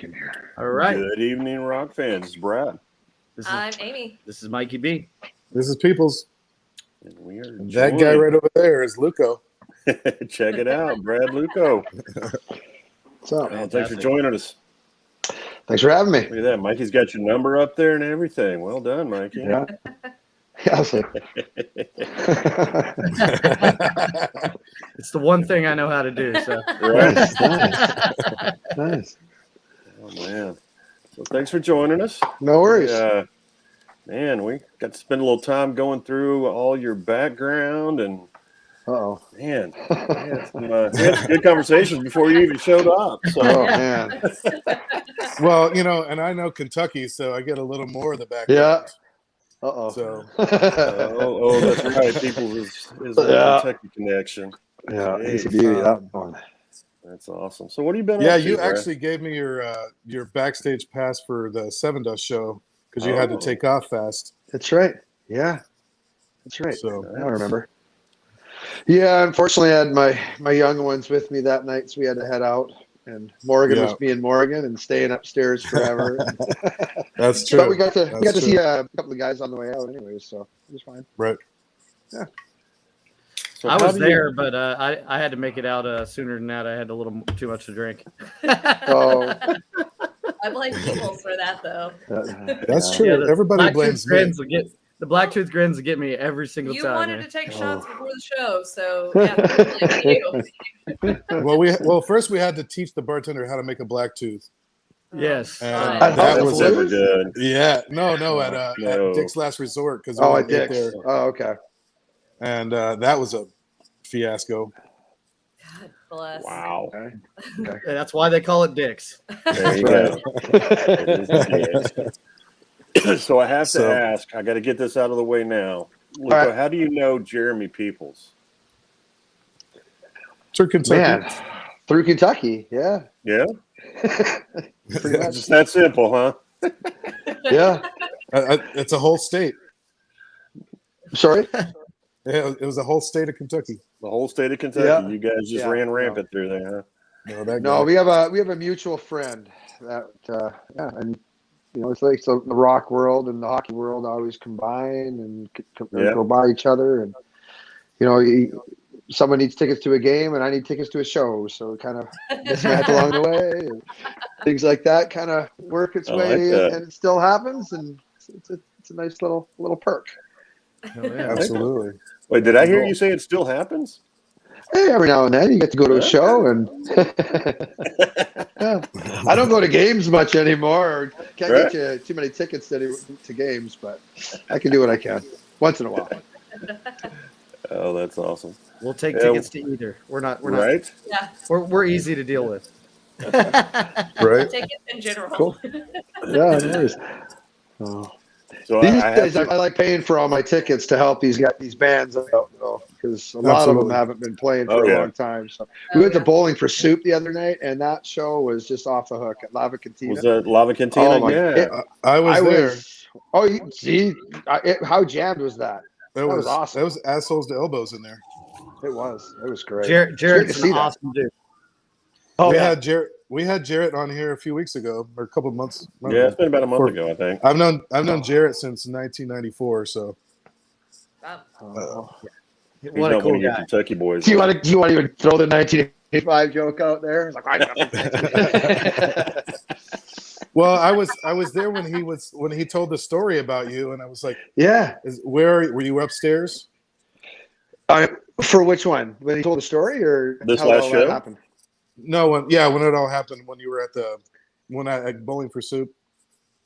in here. All right. Good evening, rock fans. It's Brad. I'm Amy. This is Mikey B. This is Peoples. And we are And that guy right over there is Luco. Check it out, Brad Luko. What's up? Well, thanks for joining us. Thanks for having me. Look at that. Mikey's got your number up there and everything. Well done, Mikey. Yeah. Yeah, It's the one thing I know how to do. So Right. Nice. Oh, man. So thanks for joining us. No worries. Man, we got to spend a little time going through all your background and Uh-oh. man, we had some good conversations before you even showed up. So Oh, man. Well, and I know Kentucky, so I get a little more of the background. Yeah. Uh-oh. So, that's right. People is Yeah. Kentucky connection. Yeah, it's a Jeez. beauty, that one. That's awesome. So what have you been yeah, up to, you Brad? actually gave me your backstage pass for the Seven Dust show because you had to take off fast. That's right. Yeah. That's right. So I remember. Yeah, unfortunately, I had my young ones with me that night, so we had to head out. And Morgan was being Morgan and staying upstairs forever. That's true. But we got to see a couple of guys on the way out, anyways, so it was fine. Right. Yeah. So I how was do you- there, but I had to make it out sooner than that. I had a little too much to drink. Oh, I blame people for that, though. That's yeah. true. Yeah, the Everybody blames me. The Blacktooth grins will get me every single You time. wanted man. to take shots before the show, so yeah, I blame you. Well, first we had to teach the bartender how to make a black tooth. Yes. And At that House was of never Blues? good. Yeah, no, at No. Dick's Last Resort because Oh, at Dick's. Oh, okay. and that was a fiasco. God bless. Wow. Okay. Yeah, that's why they call it Dick's. There you go. So I have to ask, I got to get this out of the way now. Luca, right. how do you know Jeremy Peoples? To Kentucky. Man, through Kentucky, yeah. Yeah? Pretty much. Just that simple, huh? Yeah. It's a whole state. Sorry? Yeah, it was a whole state of Kentucky. The whole state of Kentucky. Yeah. You guys just Yeah. ran rampant through there, huh? No, that No, guy. we have a mutual friend that and it's like so the rock world and the hockey world always combine and go by each other, and someone needs tickets to a game and I need tickets to a show, so kind of mismatch along the way, and things like that kind of work its way, and it still happens, and it's a nice little perk. Oh, yeah. Absolutely. Wait, did I hear you say it still happens? Hey, every now and then you get to go to a show, and yeah. I don't go to games much anymore, or can't get you too many tickets to games, but I can do what I can once in a while. Oh, that's awesome. We'll take tickets to either. We're not. Right? Yeah, We're easy to deal with. Right. tickets in general. Cool. Yeah, no worries. Oh. So These I days, have I like paying for all my tickets to help these bands out, because a lot of them haven't been playing for a long time. So we went to Bowling for Soup the other night, and that show was just off the hook at Lava Cantina. Was that Lava Cantina? Oh, my- yeah. I was there. You see, how jammed was that? That was awesome. That was assholes to elbows in there. It was great. Jared's to an see that. awesome dude. Oh, we had Jarrett on here a few weeks ago, or a couple of months. Yeah, it's been about a month ago, I think. I've known Jarrett since 1994. So Wow. He's What a not cool one of your guy. Kentucky boys. do you want to even throw the 1985 joke out there? It's like, well, I was there when he told the story about you, and I was like, yeah. Were you upstairs? For which one? When he told the story, or This how last all show? that happened? No, when it all happened, when you were at Bowling for Soup.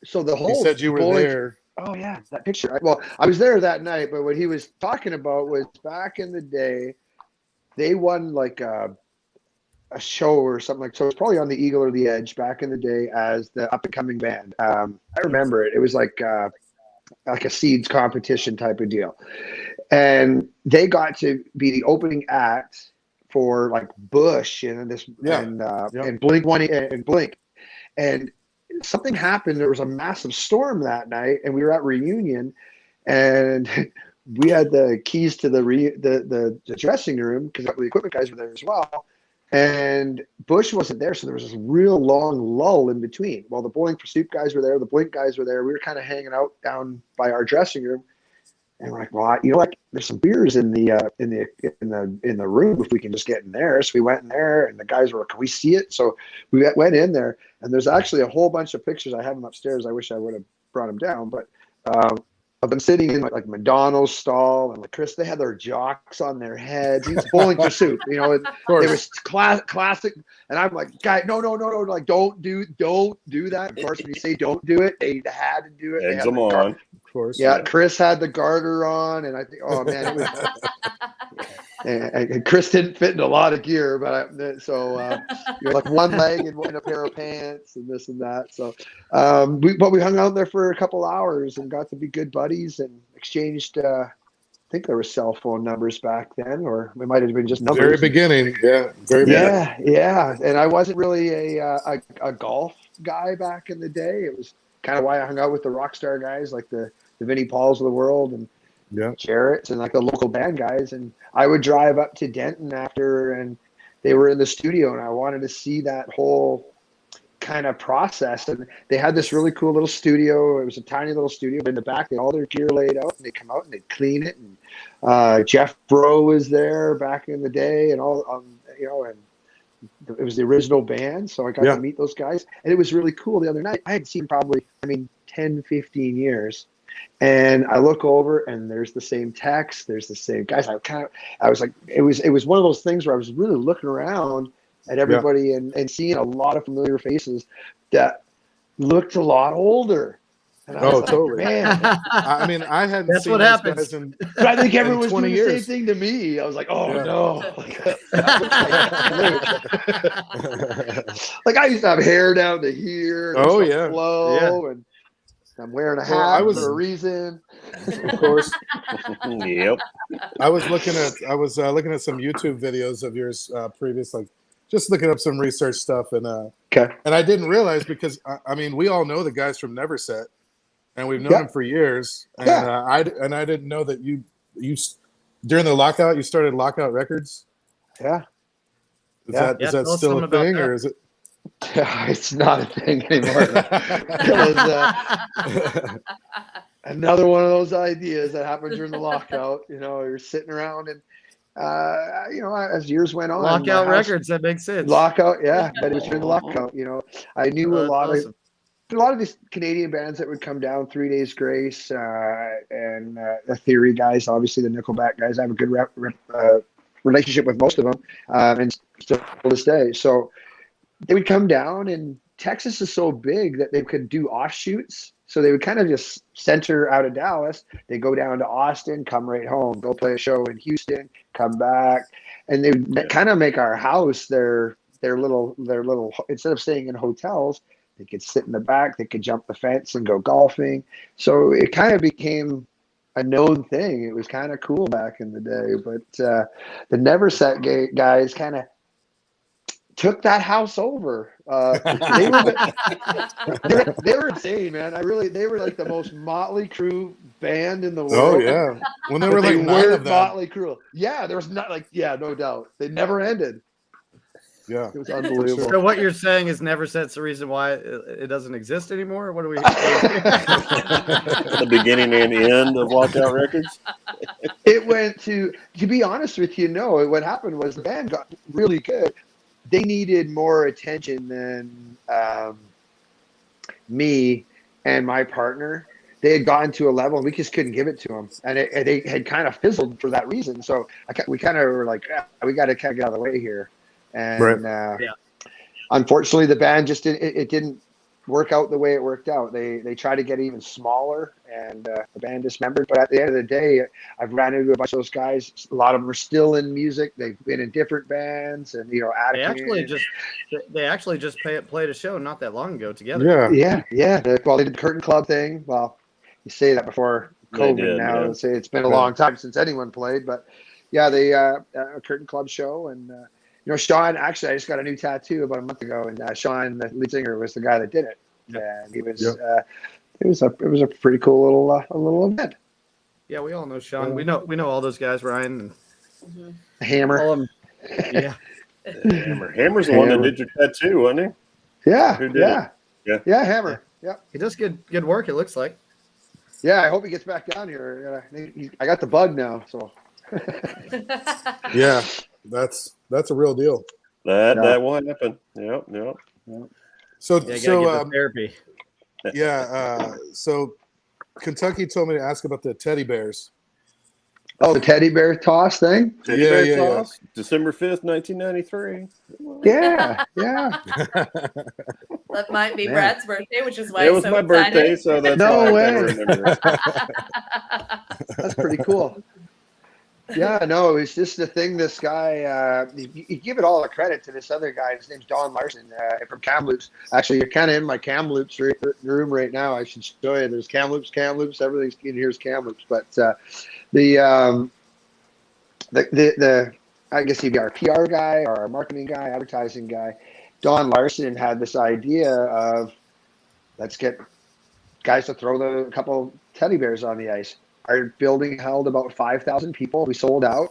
So the whole He said you were bowling- there. Oh yeah, that picture. Well, I was there that night, but what he was talking about was back in the day, they won like a show or something like. So it's probably on the Eagle or the Edge back in the day as the up and coming band. I remember it. It was like a seeds competition type of deal, and they got to be the opening act for like Bush and and Blink and Blink, and something happened. There was a massive storm that night, and we were at reunion, and we had the keys to the dressing room because the equipment guys were there as well. And Bush wasn't there, so there was this real long lull in between. While the Bowling for Soup guys were there, the Blink guys were there. We were kind of hanging out down by our dressing room, and we're like, "Well, you know what? There's some beers in the room. If we can just get in there." So we went in there, and the guys were, "Can we see it?" So we went in there, and there's actually a whole bunch of pictures. I have them upstairs. I wish I would have brought them down, but of them sitting in like McDonald's stall, and like Chris, they had their jocks on their heads. It's Bowling for Soup, you know. It was classic, and I'm like, guy, no, like don't do that. Of course, when you say don't do it, they had to do it. Eggs them on. Of course. Yeah, Chris had the garter on, and I think, oh man, it was. And Chris didn't fit in a lot of gear, but you're like one leg and a pair of pants and this and that. So, we hung out there for a couple hours and got to be good buddies and exchanged. I think there were cell phone numbers back then, or it might have been just numbers. Very beginning, yeah, very beginning. Yeah. And I wasn't really a golf guy back in the day. It was kind of why I hung out with the rock star guys like the Vinnie Pauls of the world and Jarrett's and like the local band guys. And I would drive up to Denton after, and they were in the studio, and I wanted to see that whole kind of process. And they had this really cool little studio. It was a tiny little studio, but in the back, they had all their gear laid out, and they come out and they'd clean it. And Jeff Bro was there back in the day, and all, and it was the original band. So I got to meet those guys, and it was really cool. The other night, I had seen probably, 10, 15 years. And I look over, and there's the same text. There's the same guys. I was like, it was one of those things where I was really looking around at everybody and seeing a lot of familiar faces that looked a lot older. And I was like, totally. Man, I hadn't That's seen what those happens. guys in but I think everyone was 20 doing years. the same thing to me. I was like, oh no. Like I used to have hair down to here. Oh, and yeah. flow, and I'm wearing a hat for a reason. Of course. Yep. I was looking at some YouTube videos of yours previous, like just looking up some research stuff, and I didn't realize, because we all know the guys from Neverset, and we've known them for years, and I didn't know that you during the lockout you started Lockout Records. Yeah. Is that still a thing, or is it? Yeah, it's not a thing anymore. It was another one of those ideas that happened during the lockout. You're sitting around, and as years went on, Lockout Records, that makes sense. Lockout, yeah, but it was during the lockout. I knew a lot of these Canadian bands that would come down, 3 Days Grace, and the Theory guys, obviously the Nickelback guys. I have a good relationship with most of them, and still to this day. So they would come down, and Texas is so big that they could do offshoots. So they would kind of just center out of Dallas. They go down to Austin, come right home, go play a show in Houston, come back, and they would kind of make our house their little. Instead of staying in hotels, they could sit in the back. They could jump the fence and go golfing. So it kind of became a known thing. It was kind of cool back in the day. But the Neverset guys kind of took that house over. They were insane, man. They were like the most Motley Crue band in the world. Oh yeah, when there were like 9 of them. Motley Crue. Yeah, there was no doubt. They never ended. Yeah, it was unbelievable. So what you're saying is Neverset's the reason why it doesn't exist anymore? What are we? The beginning and the end of Lockout Records. It went to be honest with you, no. What happened was the band got really good. They needed more attention than me and my partner. They had gotten to a level, and we just couldn't give it to them, and they had kind of fizzled for that reason. So we kind of were like, we got to kind of get out of the way here. And unfortunately, the band just didn't work out the way it worked out. They tried to get even smaller, and the band dismembered. But at the end of the day, I've ran into a bunch of those guys. A lot of them are still in music. They've been in different bands, and they actually just played a show not that long ago together. Yeah. They did the Curtain Club thing. Well, you say that before COVID now. Say it's been a long time since anyone played, but yeah, the Curtain Club show. And Sean, actually, I just got a new tattoo about a month ago, and Sean, the lead singer, was the guy that did it. And he was it was a pretty cool little event. Yeah, we all know Sean. We know all those guys, Ryan and Hammer. all of them. Yeah. Hammer's the one that did your tattoo, wasn't he? Yeah, Who did it? yeah, Hammer. Yeah. He does good work. It looks like. Yeah, I hope he gets back down here. I got the bug now, so. Yeah, that's a real deal. That will happen. Yep. So Yeah, you gotta get the therapy. Yeah, so Kentucky told me to ask about the teddy bears. Oh, the teddy bear toss thing? Teddy bear toss, December 5th, 1993. Yeah. That might be Brad's birthday, which is why it was so my excited. birthday, so that's No why way. I remember it. That's pretty cool. Yeah, no, it's just the thing. This guy, you give it all the credit to this other guy. His name's Don Larson from Kamloops. Actually, you're kind of in my Kamloops room right now. I should show you. There's Kamloops. Everything's in here's Kamloops. But the I guess he'd be our PR guy or our marketing guy, advertising guy. Don Larson had this idea of let's get guys to throw a couple teddy bears on the ice. Our building held about 5,000 people. We sold out.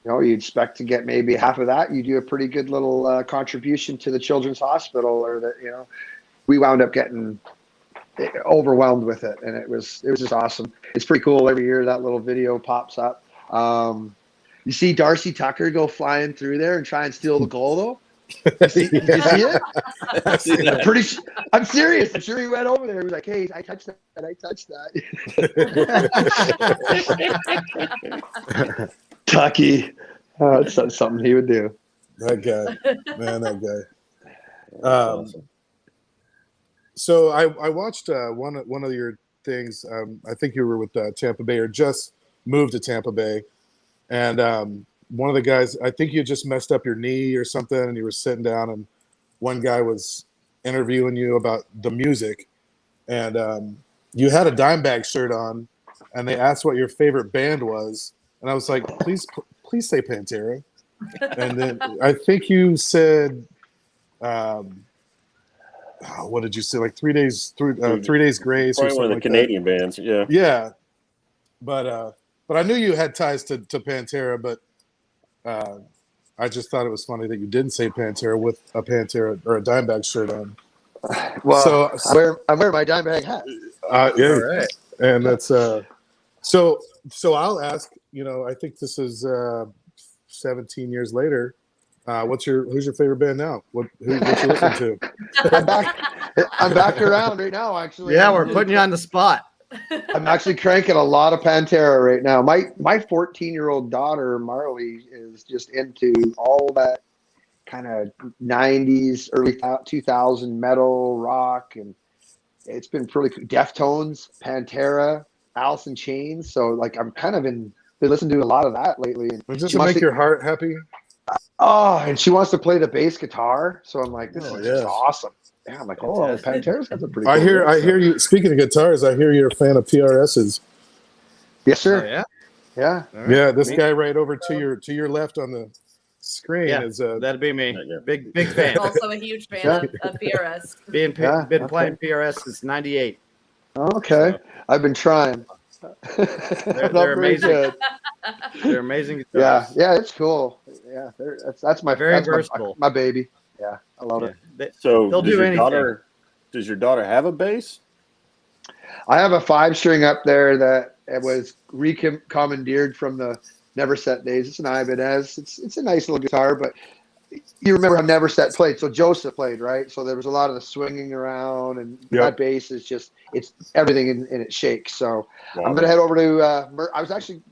You expect to get maybe half of that. You do a pretty good little contribution to the Children's Hospital, or we wound up getting overwhelmed with it, and it was just awesome. It's pretty cool. Every year that little video pops up. You see Darcy Tucker go flying through there and try and steal the goal, though. Did you see it? I'm serious. I'm sure he went over there. He was like, "Hey, I touched that. Tucky. It's something he would do. That guy, man, that guy. Awesome. So I watched one of your things. I think you were with Tampa Bay, or just moved to Tampa Bay, and one of the guys, I think you just messed up your knee or something, and you were sitting down, and one guy was interviewing you about the music, and you had a Dimebag shirt on, and they asked what your favorite band was, and I was like, please say Pantera, and then I think you said, what did you say? Like 3 Days Grace, probably or one of the like Canadian bands, yeah. Yeah, but I knew you had ties to Pantera, but. I just thought it was funny that you didn't say Pantera with a Pantera or a Dimebag shirt on. Well, so I'm wearing my Dimebag hat. Yeah, All right. And that's so I'll ask. I think this is 17 years later. Who's your favorite band now? What you listen to? I'm back around right now. Actually, Yeah, we're putting you on the spot. I'm actually cranking a lot of Pantera right now. My 14-year-old daughter Marley is just into all that kind of 90s, early 2000 metal rock, and it's been pretty cool. Deftones, Pantera, Alice in Chains. So like I'm kind of been listening to a lot of that lately. Does it make your heart happy? Oh, and she wants to play the bass guitar. So I'm like, this is just yes. awesome. Yeah, I'm like, Pantera's got some pretty. I cool hear you. Speaking of guitars, I hear you're a fan of PRSs. Yes, sir. Oh, yeah. Yeah. Right. Yeah, this guy right over to your left on the screen is that'd be me. Big fan. Also a huge fan of PRS. Been playing PRS since '98. Okay, so. I've been trying. They're amazing. Good. They're amazing guitars. Yeah, it's cool. Yeah, that's my very versatile. My baby. Yeah, I love it. So they'll do anything. Does your daughter have a bass? I have a 5-string up there that it was recommandeered from the Never Set days. It's an Ibanez. It's a nice little guitar, but you remember how Never Set played. So Joseph played, right? So there was a lot of the swinging around, and that bass is just it's everything in it shakes. So I'm gonna head over to. I was actually.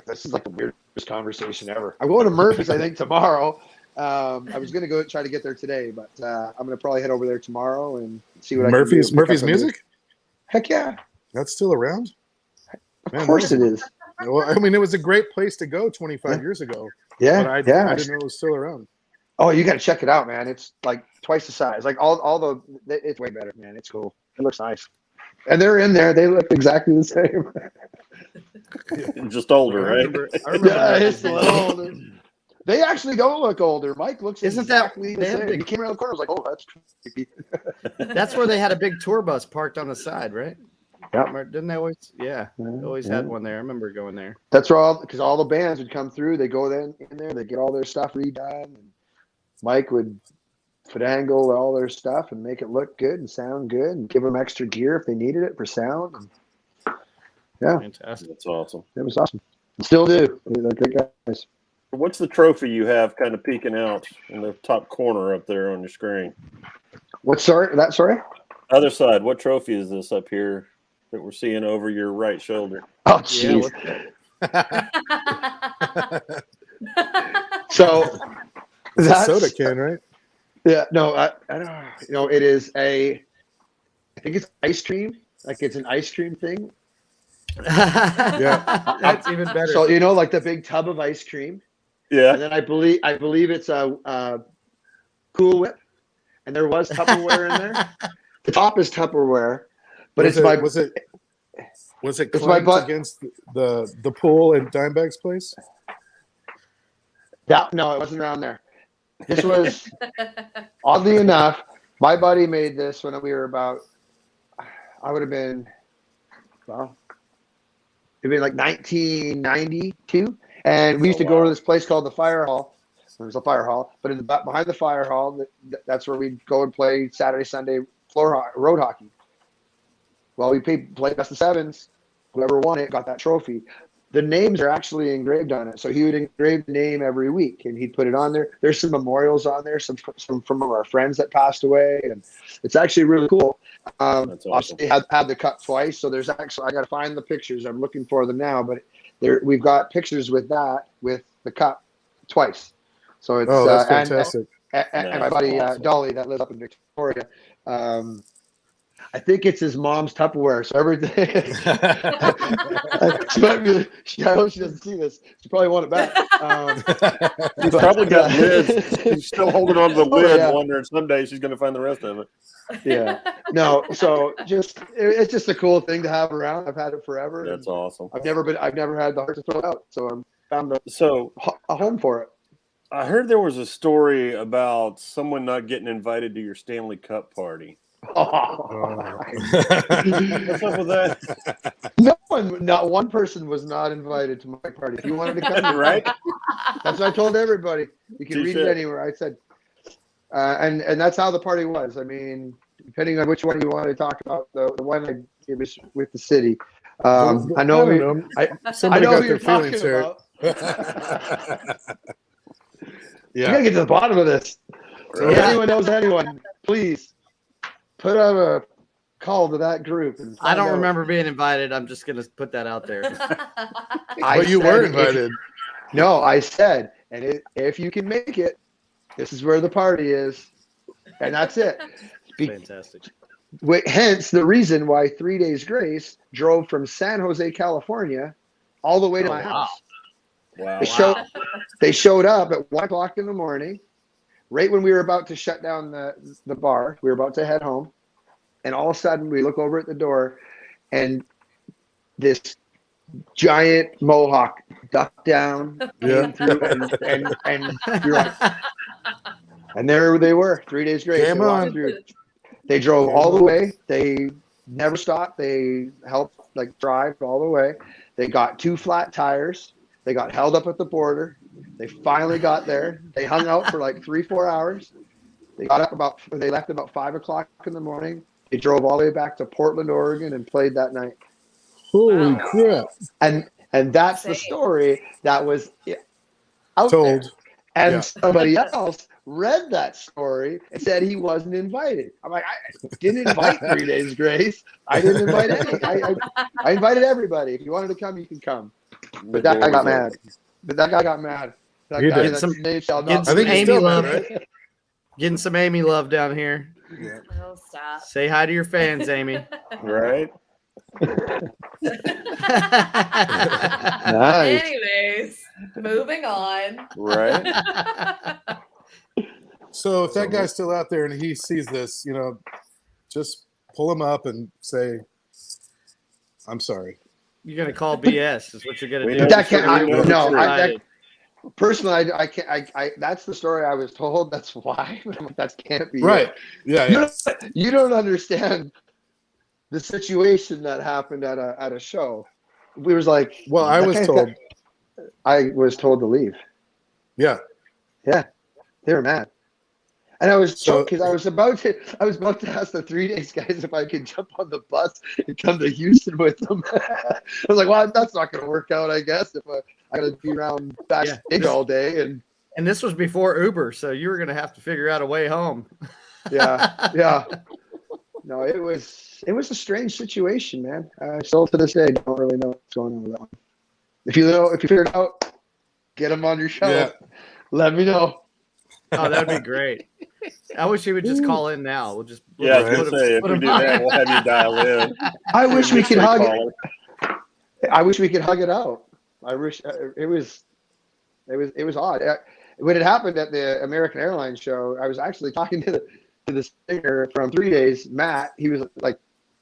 This is like the weirdest conversation ever. I'm going to Murphy's, I think, tomorrow. I was going to go try to get there today, but I'm going to probably head over there tomorrow and see what Murphy's I can do. Murphy's Music? Heck yeah. That's still around? Of course it is. Well, I mean, it was a great place to go 25 years ago. Yeah, but I didn't know it was still around. Oh, you got to check it out, man. It's like twice the size. Like it's way better, man. It's cool. It looks nice. And they're in there. They look exactly the same. Just older, right? I remember yeah, it's a little older. They actually don't look older. Mike looks exactly the same. He came around the corner. I was like, oh, that's creepy. That's where they had a big tour bus parked on the side, right? Didn't they always? Yeah, they always had one there. I remember going there. That's where because all the bands would come through. They go in there, they get all their stuff redone. And Mike would finagle all their stuff and make it look good and sound good, and give them extra gear if they needed it for sound. And, yeah, Fantastic. That's awesome. It was awesome. Still do. They're great guys. What's the trophy you have kind of peeking out in the top corner up there on your screen? Sorry? Other side. What trophy is this up here that we're seeing over your right shoulder? Oh, jeez. So It's a that's soda can, right? Yeah. No, I don't know. It is I think it's ice cream. Like it's an ice cream thing. Yeah. That's even better. So like the big tub of ice cream. Yeah. And then I believe it's a Cool Whip, and there was Tupperware in there. The top is Tupperware, but was it claimed against the pool in Dimebag's place? No, it wasn't around there. This was oddly enough, my buddy made this when we were about. I would have been, it'd been like 1992. And we used to go to this place called the Fire Hall. There's a fire hall, but behind the fire hall, that's where we'd go and play Saturday, Sunday road hockey. Well, we played best of sevens. Whoever won it got that trophy. The names are actually engraved on it. So he would engrave the name every week, and he'd put it on there. There's some memorials on there, some from our friends that passed away, and it's actually really cool. That's awesome. They had the cup twice, so there's actually I got to find the pictures. I'm looking for them now, but we've got pictures with the cup twice. So it's that's fantastic. And my buddy Dolly that lives up in Victoria. I think it's his mom's Tupperware. So everything. I hope she doesn't see this. She probably want it back. He's probably got lids. He's still holding on to the lid, wondering someday she's going to find the rest of it. Yeah. No. So it's just a cool thing to have around. I've had it forever. That's awesome. I've never had the heart to throw it out. So I'm found a home for it. I heard there was a story about someone not getting invited to your Stanley Cup party. What's up with that? Not one person was not invited to my party. If you wanted to come, right? That's what I told everybody. You can read it anywhere. I said, and that's how the party was. I mean, depending on which one you want to talk about, the one it was with the city. I know who you're talking about. Yeah. You gotta get to the bottom of this. So if anyone knows anyone, please put out a call to that group. And I don't remember being invited. I'm just gonna put that out there. But you were invited. No, I said, if you can make it, this is where the party is, and that's it. Fantastic. Hence the reason why 3 Days Grace drove from San Jose, California, all the way to my house. Wow. They showed up at 1 o'clock in the morning, right when we were about to shut down the bar. We were about to head home, and all of a sudden we look over at the door, and this giant mohawk ducked down, came through, and you're like, and there they were, 3 Days Grace. They drove all the way. They never stopped. They helped drive all the way. They got 2 flat tires. They got held up at the border. They finally got there. They hung out for 3-4 hours. They left about 5 o'clock in the morning. They drove all the way back to Portland, Oregon, and played that night. Holy crap! And that's the story that was out told. There. And somebody else read that story and said he wasn't invited. I'm like, I didn't invite 3 Days Grace. I didn't invite any. I invited everybody. If you wanted to come, you can come. But that guy got mad. That He guy did. I think Amy love, right? Getting some Amy love down here. Yeah. Oh, stop. Say hi to your fans, Amy. Right? Nice. Anyways, moving on. Right? So if that guy's still out there and he sees this, just pull him up and say, "I'm sorry." You're gonna call BS. Is what you're gonna We do. know That can't. Right. Personally, I can't. I that's the story I was told. That's why. That can't be Right? it. Yeah. You don't understand the situation that happened at a show. We was like, well, I was told to leave. Yeah. Yeah. They were mad. And I was choked because I was about to ask the 3 days guys if I could jump on the bus and come to Houston with them. I was like, well, that's not going to work out, I guess, if I got to be around backstage all day. And this was before Uber, so you were going to have to figure out a way home. Yeah. No, it was a strange situation, man. I still to this day don't really know what's going on with that one. If you figure it out, get them on your show. Yeah. Let me know. Oh, that'd be great. I wish he would just call in now. We'll just I was gonna say, if we do that, we'll have you dial in. I wish we could hug it. I wish we could hug it out. I wish it was odd. When it happened at the American Airlines show, I was actually talking to the singer from 3 days, Matt. He was like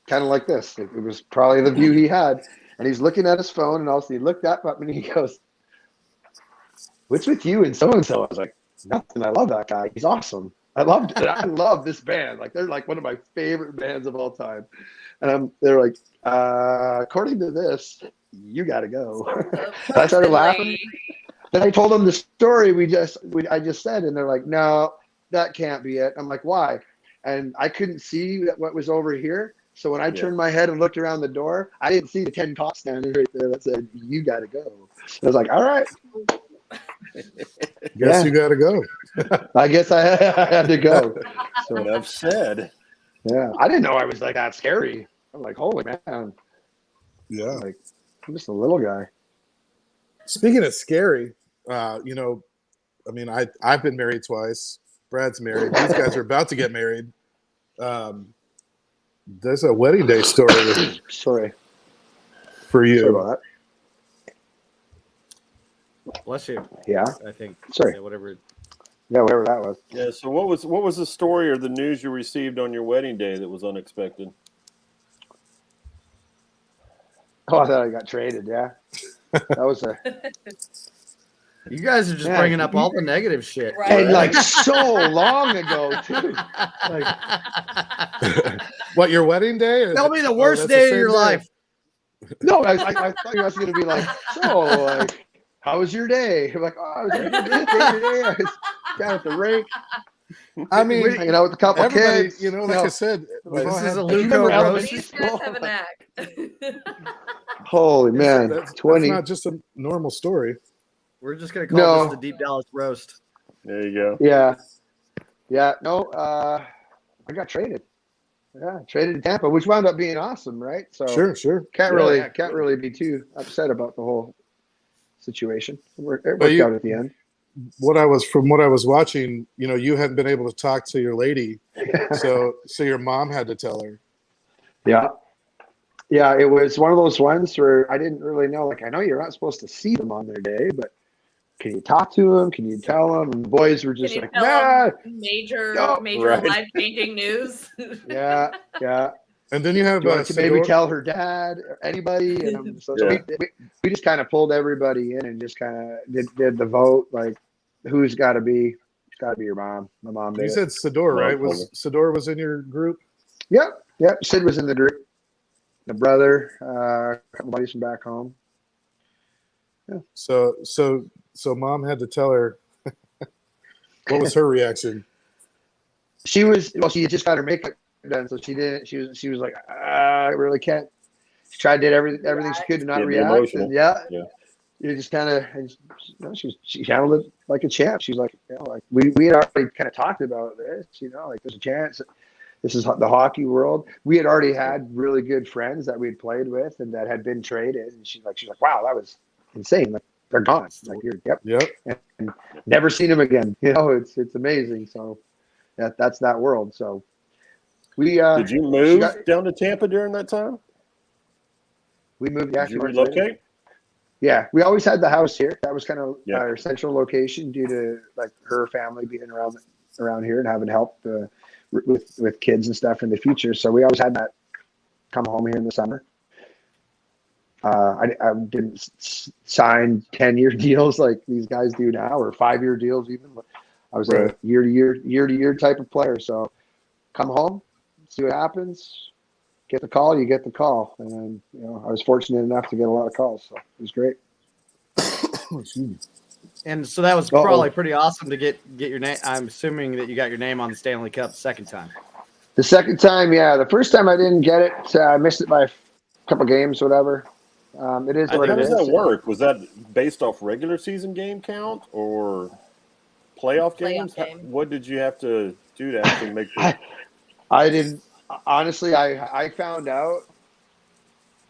kind of like this. It was probably the view he had, and he's looking at his phone, and all of a sudden he looked up and he goes, "What's with you and so and so?" I was like, "Nothing. I love that guy. He's awesome. I love this band. Like they're like one of my favorite bands of all time." And they're like, according to this, you got to go. I started laughing. Then I told them the story I just said, and they're like, "No, that can't be it." I'm like, "Why?" And I couldn't see what was over here. So when I turned my head and looked around the door, I didn't see the 10 cops standing right there that said, "You got to go." I was like, "All right." Guess you got to go. I guess I had to go. So Enough said. Yeah, I didn't know I was like that scary. I'm like, holy man. Yeah, like I'm just a little guy. Speaking of scary, I mean, I've been married twice. Brad's married. These guys are about to get married. There's a wedding day story. Sorry for you. Sorry about that. Bless you. Yeah. I think. Sorry. Yeah, whatever that was. Yeah. So what was the story or the news you received on your wedding day that was unexpected? Oh, I thought I got traded. Yeah. That was a. You guys are just bringing up all the negative shit. Right. And like so long ago too. Like, what, your wedding day? Tell me the worst day of your life. No, I thought you was going to be like, so like, how was your day? I'm like, oh, I was having a good day. I was down at the rink. I mean, hanging out with a couple kids. Like I said, this is a Lugo roast. These guys have an act. Holy man, that's 20. not just a normal story. We're just gonna call this the Deep Dallas roast. There you go. Yeah. No, I got traded. Yeah, traded to Tampa, which wound up being awesome, right? So sure. Can't really be too upset about the whole situation. It worked out at the end. From what I was watching, you hadn't been able to talk to your lady, so your mom had to tell her. Yeah, it was one of those ones where I didn't really know. Like, I know you're not supposed to see them on their day, but can you talk to them? Can you tell them? And the boys were just like, nah. Major life-changing news. Yeah. And then you have to maybe tell her dad or anybody. And so we just kind of pulled everybody in and just kind of did the vote. Like, who's got to be? It's got to be your mom. My mom did. You said Sador, right? Sador was in your group? Yep. Sid was in the group. The brother, a couple buddies from back home. Yeah. So mom had to tell her. What was her reaction? She had just got her makeup done, so she didn't. She was like, I really can't. She tried to do everything she could to not react. Emotional. And you just kind of, she handled it like a champ. She's like, like we had already kind of talked about this, like there's a chance. This is the hockey world. We had already had really good friends that we had played with and that had been traded. And she's like, wow, that was insane. Like, they're gone. Like, yep. And never seen them again. It's amazing. So that's that world. So we did you move down to Tampa during that time? We moved. Did you relocate? Yeah, we always had the house here. That was kind of our central location due to like her family being around here and having help with kids and stuff in the future. So we always had that come home here in the summer. I didn't sign 10-year deals like these guys do now, or 5-year deals even. I was a year to year type of player. So come home, see what happens, get the call, you get the call. And, you know, I was fortunate enough to get a lot of calls. So it was great. And so that was probably pretty awesome to get your name. I'm assuming that you got your name on the Stanley Cup second time. The second time, yeah. The first time I didn't get it. I missed it by a couple games, whatever. It is what it is. How does that work? Was that based off regular season game count or playoff games? What did you have to do to actually make the... I didn't. Honestly, I found out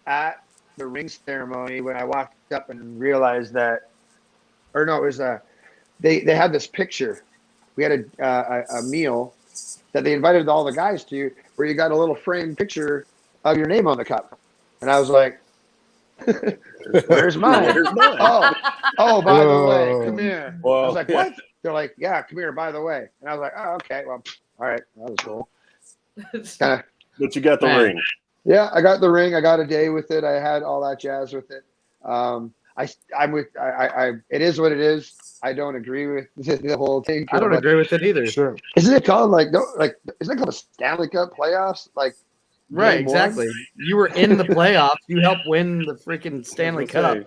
at the ring ceremony when I walked up and realized that, or no, it was they had this picture. We had a meal that they invited all the guys to, where you got a little framed picture of your name on the cup, and I was like, "Where's mine? Where's mine? Oh, by the way, come here." Well, I was like, "What?" They're like, "Yeah, come here, by the way," and I was like, "Oh, okay, well, all right, that was cool." Kinda, but you got the ring. Yeah, I got the ring. I got a day with it. I had all that jazz with it. It is what it is. I don't agree with the whole thing. I don't agree with it either. Sure. Isn't it called isn't it called the Stanley Cup playoffs? Like, right, exactly. You were in the playoffs. You helped win the freaking Stanley Cup.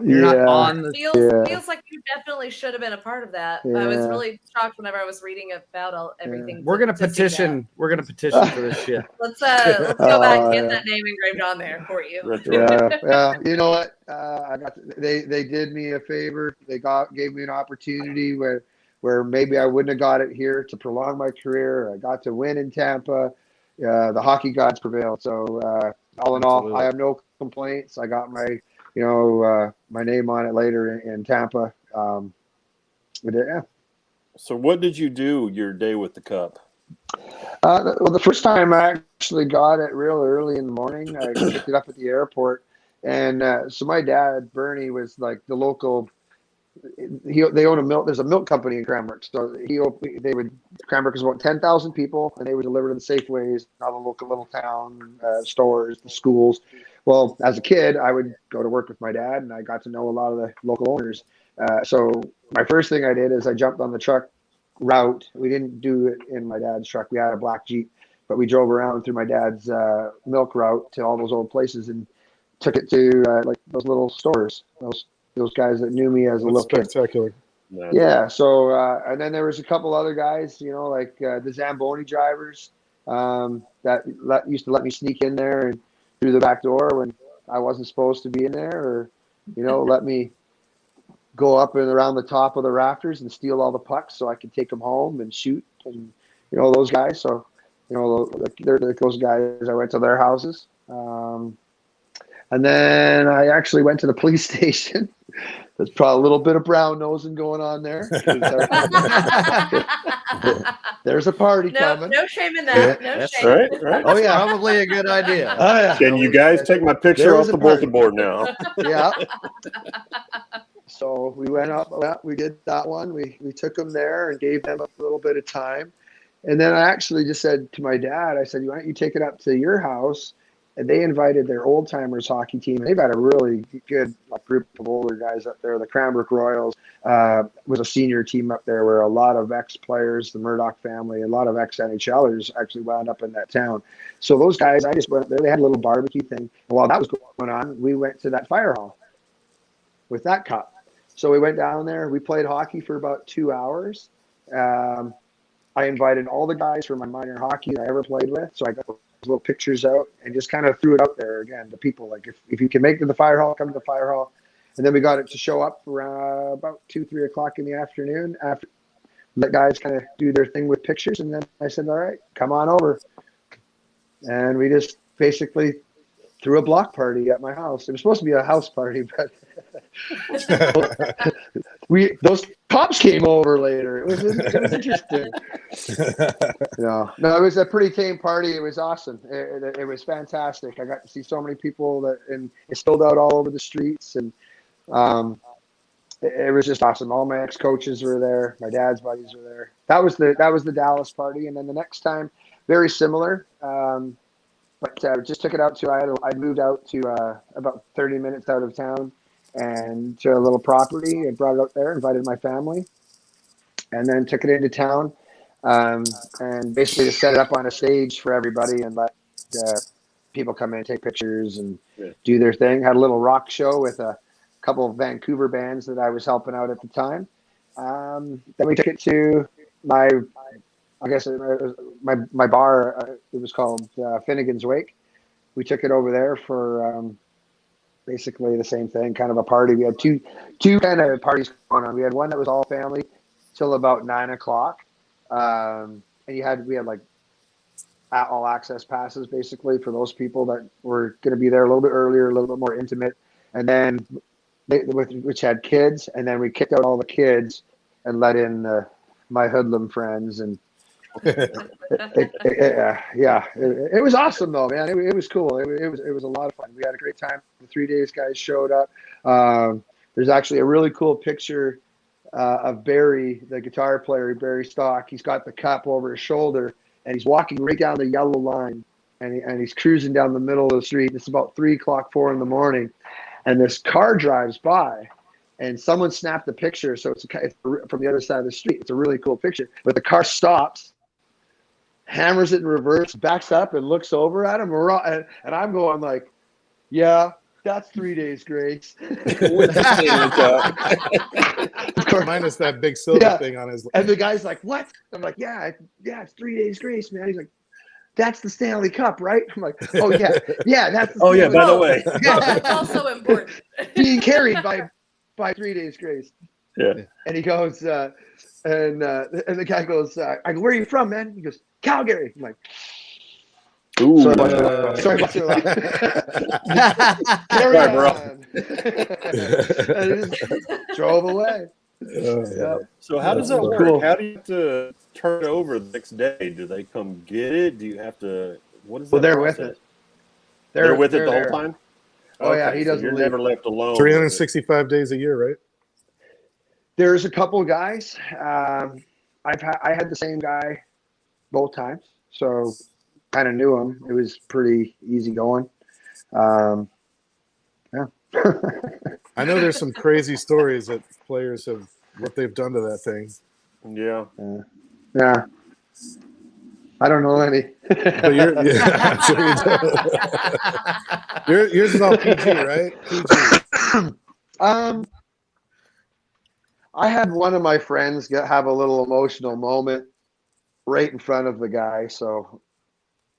You're not on the feels like you definitely should have been a part of that. Yeah. I was really shocked whenever I was reading about everything. We're gonna petition. We're gonna petition for this shit. Let's go back and get that name engraved on there for you. Yeah. You know what? They did me a favor. They gave me an opportunity where maybe I wouldn't have got it here to prolong my career. I got to win in Tampa. The hockey gods prevailed. So all in all, I have no complaints. I got my my name on it later in Tampa. Yeah. So what did you do your day with the cup? Well, the first time I actually got it real early in the morning. I picked it up at the airport. And so my dad, Bernie, was like the local. They own a milk. There's a milk company in Cranbrook. So Cranbrook is about 10,000 people, and they would deliver to the Safeways, all the local little town stores, the schools. Well, as a kid, I would go to work with my dad, and I got to know a lot of the local owners. So my first thing I did is I jumped on the truck route. We didn't do it in my dad's truck. We had a black Jeep, but we drove around through my dad's milk route to all those old places and took it to like those little stores. Those guys that knew me as a little kid. Spectacular. Yeah. So and then there was a couple other guys, like the Zamboni drivers that used to let me sneak in there and through the back door when I wasn't supposed to be in there, or let me go up and around the top of the rafters and steal all the pucks so I could take them home and shoot, and those guys. So they're those guys. I went to their houses, and then I actually went to the police station. There's probably a little bit of brown nosing going on there. There's a party coming. No shame in that. Yeah. No shame. Right. Oh yeah, probably a good idea. Oh yeah. Can you guys take my picture off the bulletin board now? Yeah. So we went up. We did that one. We took them there and gave them a little bit of time, and then I actually just said to my dad, I said, "Why don't you take it up to your house?" And they invited their old timers hockey team. They've got a really good group of older guys up there. The Cranbrook Royals was a senior team up there where a lot of ex-players, the Murdoch family, a lot of ex-NHLers actually wound up in that town. So those guys, I just went there. They had a little barbecue thing. And while that was going on, we went to that fire hall with that cup. So we went down there. We played hockey for about 2 hours. I invited all the guys from my minor hockey that I ever played with. So I got little pictures out and just kind of threw it out there again to people. Like, if you can make it to the fire hall, come to the fire hall. And then we got it to show up for about 2-3 o'clock in the afternoon after the guys kind of do their thing with pictures. And then I said, all right, come on over. And we just basically threw a block party at my house. It was supposed to be a house party, but those cops came over later. It was interesting. No, it was a pretty tame party. It was awesome. It was fantastic. I got to see so many people and it spilled out all over the streets, and it was just awesome. All my ex-coaches were there. My dad's buddies were there. That was the Dallas party, and then the next time, very similar. But just took it out to. I moved out to about 30 minutes out of town, and to a little property, and brought it out there. Invited my family, and then took it into town, and basically just set it up on a stage for everybody, and let people come in, take pictures, and do their thing. Had a little rock show with a couple of Vancouver bands that I was helping out at the time. Then we took it to my bar. It was called Finnegan's Wake. We took it over there for basically the same thing, kind of a party. We had two kind of parties going on. We had one that was all family till about 9 o'clock, and we had like all access passes basically for those people that were going to be there a little bit earlier, a little bit more intimate, and then which had kids, and then we kicked out all the kids and let in my hoodlum friends, and it was awesome though, man. It was cool. It was a lot of fun. We had a great time. The 3 days guys showed up. There's actually a really cool picture of Barry, the guitar player, Barry Stock. He's got the cup over his shoulder, and he's walking right down the yellow line, and he's cruising down the middle of the street. It's about 3 o'clock, 4 in the morning, and this car drives by, and someone snapped the picture. So it's from the other side of the street. It's a really cool picture. But the car stops, hammers it in reverse, backs up, and looks over at him, and I'm going like, yeah, that's 3 days grace. Of course, minus that big silver thing on his. And the guy's like, what? I'm like, yeah, it's 3 days grace, man. He's like, that's the Stanley Cup, right? I'm like, oh yeah, that's the Stanley by the way. That's also important. Being carried by 3 days grace. Yeah. And he goes, and the guy goes, I go, where are you from, man? He goes, Calgary. I'm like, ooh. Sorry about your life. Carry on. And just drove away. So how does that work? Cool. How do you have to turn it over the next day? Do they come get it? Do you have to? What is that? Well, they're with it. They're with it the whole time. Oh yeah, he doesn't. You're never left alone. 365 days a year, right? There's a couple of guys. I had the same guy both times, so kind of knew him. It was pretty easy going. Yeah. I know there's some crazy stories that players have what they've done to that thing. Yeah. Yeah. I don't know any. But I'm sure you do. Yours is all PG, right? PG. I had one of my friends have a little emotional moment right in front of the guy, so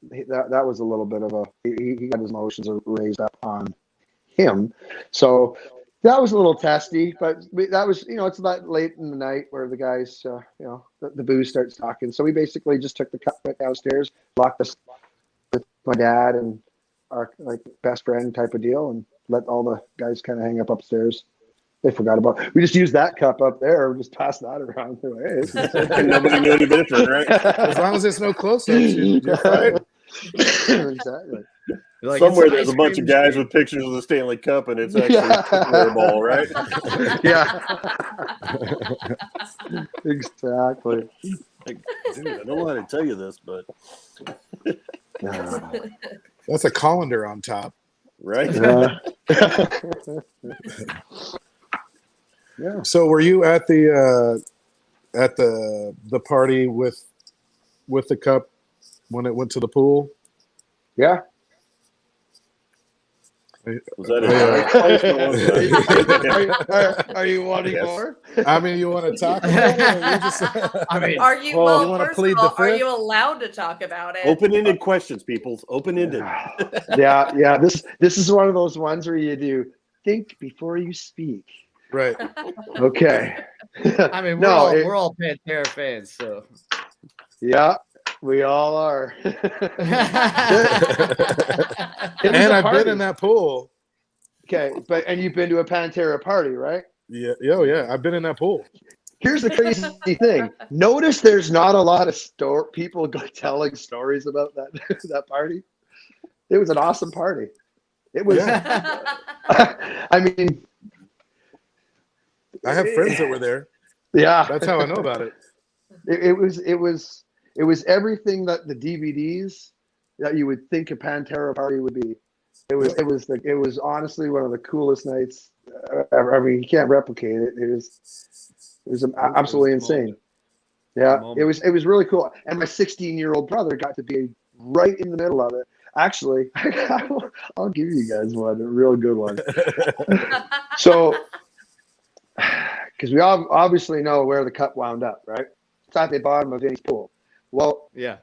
that was a little bit of he got his emotions raised up on him, so that was a little testy. But that was, it's not late in the night where the guys, the booze starts talking. So we basically just took the cup back downstairs, locked us with my dad and our best friend type of deal, and let all the guys kind of hang up upstairs. They forgot about it. We just used that cup up there. We just passed that around. Hey, nobody knew any different, right? As long as there's no close-ups, you're fine. Exactly. Like, somewhere there's a bunch of guys with pictures of the Stanley Cup, and it's actually a ball, right? Yeah. Exactly. Like, dude, I don't know how to tell you this, but that's a colander on top, right? Yeah. So, were you at the party with the cup when it went to the pool? Yeah. Was that are you wanting more? I mean, you want to talk about it? Are you? Well, well, you want to first plead of all, the fifth? are you allowed to talk about it? Open-ended questions, people. Open-ended. Yeah. This is one of those ones where you do think before you speak. Right. Okay. I mean, we're all Pantera fans, so. Yeah, we all are. And I've been in that pool. Okay, and you've been to a Pantera party, right? Yeah. Oh, yeah. I've been in that pool. Here's the crazy thing. Notice there's not a lot of people telling stories about that party. It was an awesome party. It was. Yeah. I mean, I have friends that were there. Yeah, that's how I know about it. It was everything that the DVDs that you would think a Pantera party would be. It was honestly one of the coolest nights ever. I mean, you can't replicate it. It was absolutely insane. Yeah, it was really cool. And my 16-year-old brother got to be right in the middle of it. Actually, I'll give you guys one, a real good one. So, because we all obviously know where the cup wound up, right? It's at the bottom of Vinny's pool. Well, yeah.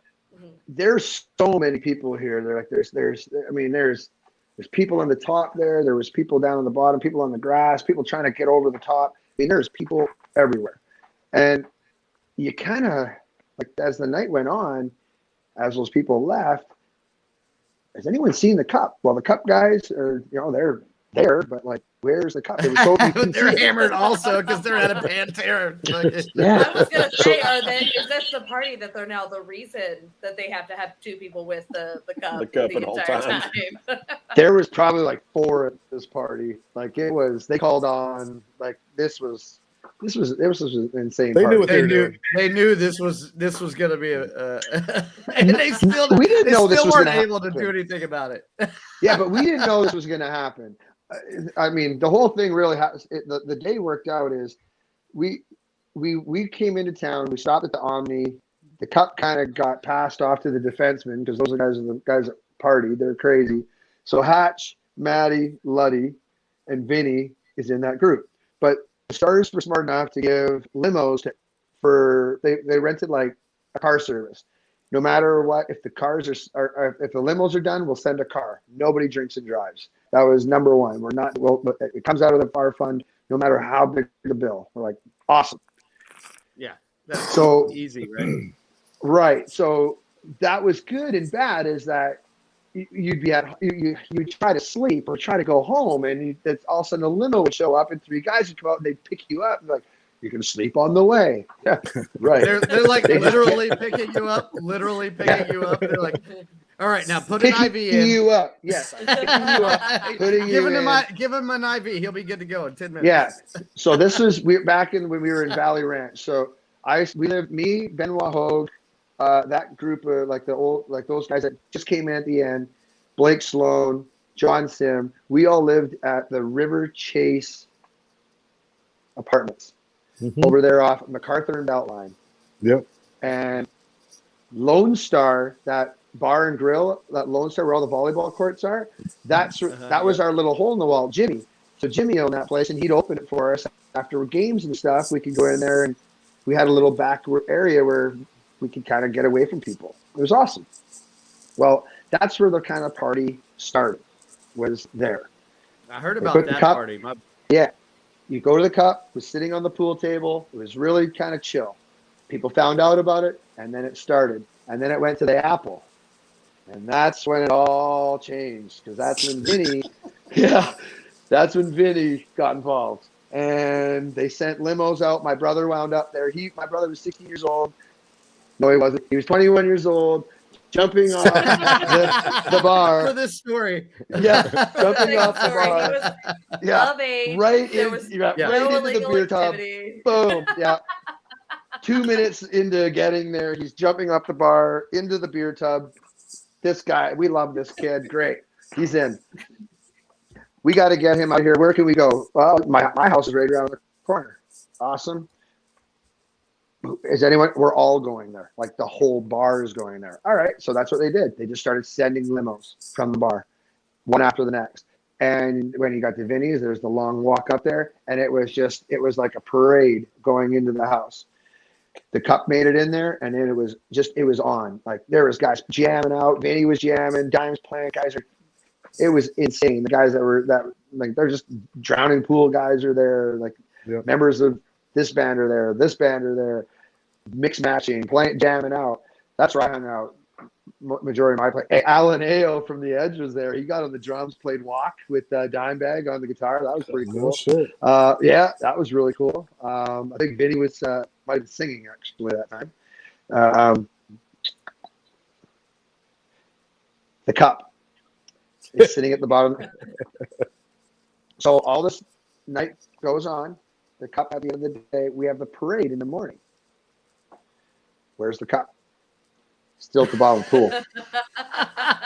There's so many people here. They're like, there's people on the top there. There was people down on the bottom, people on the grass, people trying to get over the top. I mean, there's people everywhere. And you kind of, like, as the night went on, as those people left, has anyone seen the cup? Well, the cup guys are, they're there, but like, where's the cup? It was totally they're hammered also because they're at a Pantera. Yeah. I was gonna say, is this the party that they're now the reason that they have to have two people with the cup the entire time? There was probably like 4 at this party. Like it was, they called on, like this was an insane. They party. knew what they were doing. They knew this was going to be and they still we didn't know this was weren't gonna able happen. to do anything about it. Yeah, but we didn't know this was going to happen. I mean, the whole thing really the day worked out is we came into town. We stopped at the Omni. The cup kind of got passed off to the defensemen because those are the guys that party. They're crazy. So Hatch, Maddie, Luddy, and Vinny is in that group. But the Stars were smart enough to give limos they rented like a car service. No matter what, if the cars are if the limos are done, we'll send a car. Nobody drinks and drives. That was number one. We're not. Well, it comes out of the bar fund. No matter how big the bill, we're like awesome. Yeah, that's so easy, right? Right. So that was good and bad. Is that you'd try to sleep or try to go home, and all of a sudden a limo would show up, and 3 guys would come out and they'd pick you up, and like, you can sleep on the way. Yeah, right. They're like literally picking you up. Literally picking you up. They're like, all right, now put an IV in. Picking you up. Yes. I'm picking you up. Give him an IV. He'll be good to go in 10 minutes. Yeah. So this was back when we were in Valley Ranch. So we lived, me, Benoit Hogue, that group of those guys that just came in at the end, Blake Sloan, John Sim. We all lived at the River Chase apartments. Over there off MacArthur and Beltline. Yep. And Lone Star, that bar and grill, that Lone Star where all the volleyball courts are, that was our little hole in the wall, Jimmy. So Jimmy owned that place, and he'd open it for us after games and stuff. We could go in there, and we had a little back area where we could kind of get away from people. It was awesome. Well, that's where the kind of party started, was there. I heard about that party. Yeah. You go to the cup, was sitting on the pool table. It was really kind of chill. People found out about it, and then it started. And then it went to the Apple. And that's when it all changed, because that's when Vinny got involved. And they sent limos out. My brother wound up there. My brother was 16 years old. No, he wasn't. He was 21 years old, jumping off the bar. For this story. Yeah, jumping off the bar. Yeah, right into the beer tub. Boom. Yeah. 2 minutes into getting there, he's jumping off the bar into the beer tub. This guy, we love this kid. Great. He's in. We got to get him out of here. Where can we go? Well, my house is right around the corner. Awesome. We're all going there. Like the whole bar is going there. All right. So that's what they did. They just started sending limos from the bar, one after the next. And when you got to Vinny's, there's the long walk up there. And it was like a parade going into the house. The cup made it in there, and then it was on. Like there was guys jamming out. Vinny was jamming. Dimes playing. It was insane. The guys they're just drowning pool guys are there. Like members of this band are there. This band are there. Mix matching, playing, jamming out. That's where I hung out. Majority of my play. Hey, Alan Ayo from The Edge was there. He got on the drums, played Walk with Dimebag on the guitar. That was pretty cool. Yeah, that was really cool. I think Vinny was might have been singing actually that time. The cup is sitting at the bottom. So all this night goes on. The cup at the end of the day, we have the parade in the morning. Where's the cup? Still at the bottom of the pool.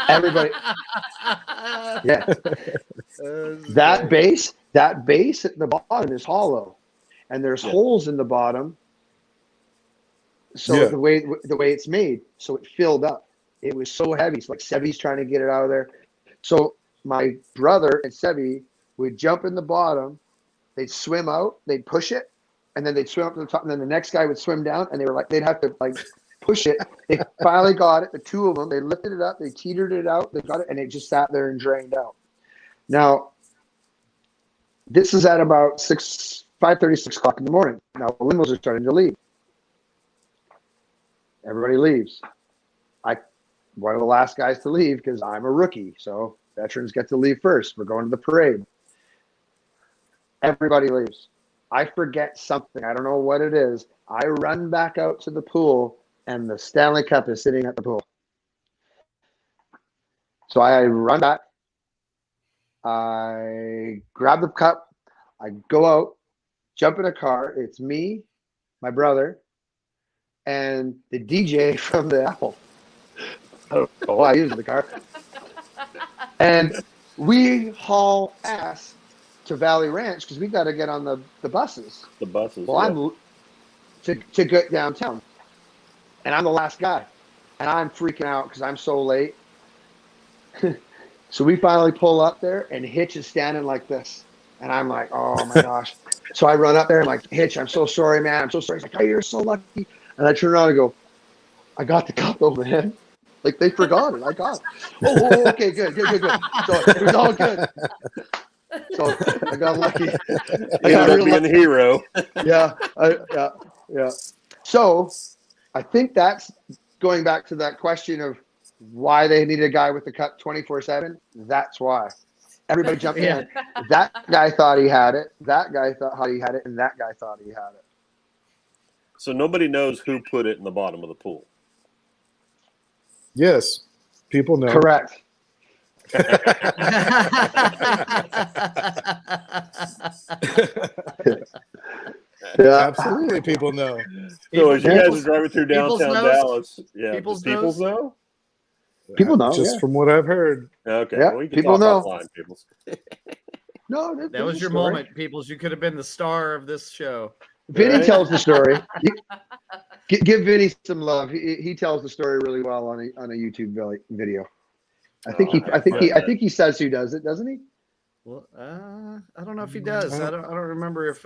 Everybody. Yeah. That base at the bottom is hollow. And there's holes in the bottom. So the way it's made, so it filled up. it was so heavy. So like Sevy's trying to get it out of there. So my brother and Sevy would jump in the bottom, they'd swim out, they'd push it, and then they'd swim up to the top, and then the next guy would swim down, and they'd have to like push it. They finally got it, the two of them, they lifted it up, they teetered it out, they got it, and it just sat there and drained out. Now, this is at about 5:30, 6 o'clock in the morning. Now, the limos are starting to leave. Everybody leaves. One of the last guys to leave because I'm a rookie. So veterans get to leave first. We're going to the parade. Everybody leaves. I forget something. I don't know what it is. I run back out to the pool and the Stanley Cup is sitting at the pool. So I run back. I grab the cup. I go out, jump in a car. It's me, my brother, and the DJ from the Apple. I don't know why I use the car. And we haul ass to Valley Ranch because we got to get on the buses. The buses. Well, I'm to get downtown, and I'm the last guy, and I'm freaking out because I'm so late. So we finally pull up there, and Hitch is standing like this, and I'm like, oh my gosh. So I run up there and like, Hitch, I'm so sorry, man. I'm so sorry. He's like, oh, you're so lucky. And I turn around and go, I got the cup though, man. Like they forgot it. I got it. Oh, okay, good. So it was all good. So I got lucky. I got really being the hero. Yeah. So I think that's going back to that question of why they need a guy with the cup 24/7. That's why. Everybody jumped in. That guy thought he had it. That guy thought he had it, and that guy thought he had it. So nobody knows who put it in the bottom of the pool. Yes, people know. Correct. Yeah, absolutely. People know. So as you guys are driving through downtown Dallas, People's people know. People know. Just from what I've heard. Okay, yeah, well, you can people know. Offline, Peoples. No, that was your moment, Peoples. You could have been the star of this show. Vinny tells the story. Give Vinny some love. He tells the story really well on a YouTube video. I think he says who does it, doesn't he? Well, I don't know if he does. I don't remember if.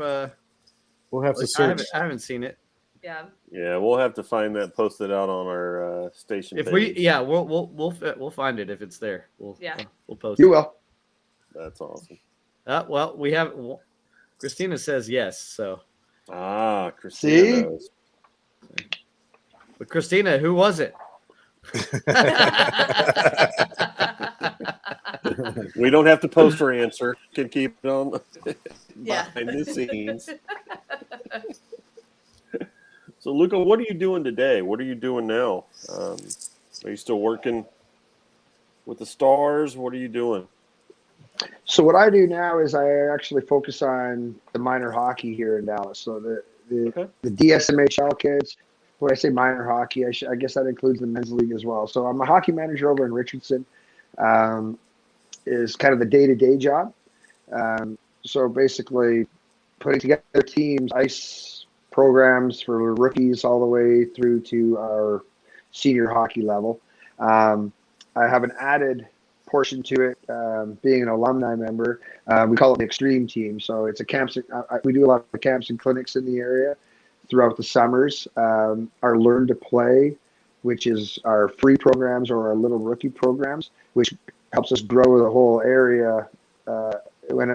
We'll have to search. I haven't seen it. Yeah. Yeah, we'll have to find that, post it out on our station. If page. we'll find it if it's there. We'll post. You will. That's awesome. Well, we have. Christina says yes, so. Christina knows. But Christina, who was it? We don't have to post her answer. Can keep it on behind the scenes. So, Luca, what are you doing today? What are you doing now? Are you still working with the Stars? What are you doing? So what I do now is I actually focus on the minor hockey here in Dallas. So the DSMHL kids. When I say minor hockey, I guess that includes the men's league as well. So I'm a hockey manager over in Richardson. Is kind of the day-to-day job. So basically putting together teams, ice programs for rookies all the way through to our senior hockey level. I have an added portion to it, being an alumni member. We call it the Extreme Team. So it's a camps. We do a lot of camps and clinics in the area throughout the summers. Our Learn to Play, which is our free programs or our little rookie programs, which helps us grow the whole area. When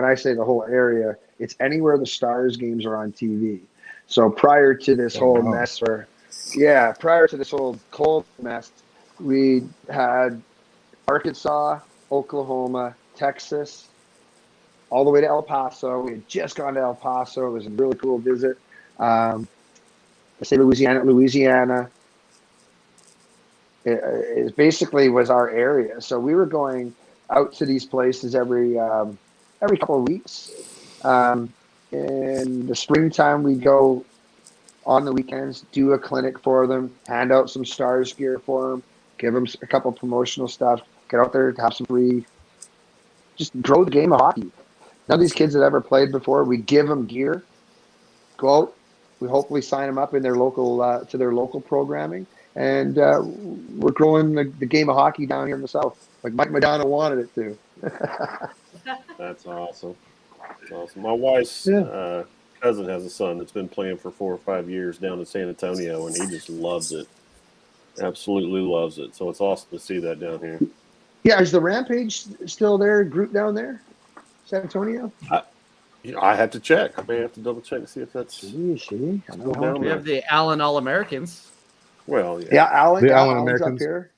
I say the whole area, it's anywhere the Stars games are on TV. So prior to this whole mess, prior to this whole cold mess, we had Arkansas, Oklahoma, Texas, all the way to El Paso. We had just gone to El Paso. It was a really cool visit. I say Louisiana. It basically was our area. So we were going out to these places every couple of weeks. In the springtime, we go on the weekends, do a clinic for them, hand out some Stars gear for them, give them a couple promotional stuff, get out there, have some free, just grow the game of hockey. None of these kids had ever played before. We give them gear, go out, we hopefully sign them up in their local to their local programming, and we're growing the game of hockey down here in the South, like Mike Madonna wanted it to. That's awesome. That's awesome. My wife's cousin has a son that's been playing for 4 or 5 years down in San Antonio, and he just loves it. Absolutely loves it. So it's awesome to see that down here. Yeah, is the Rampage still there, group down there, San Antonio? I have to check. I may have to double check to see if that's. See. We have the Allen All-Americans. Well, yeah. Yeah, Allen. The Allen Allen's Americans. up here.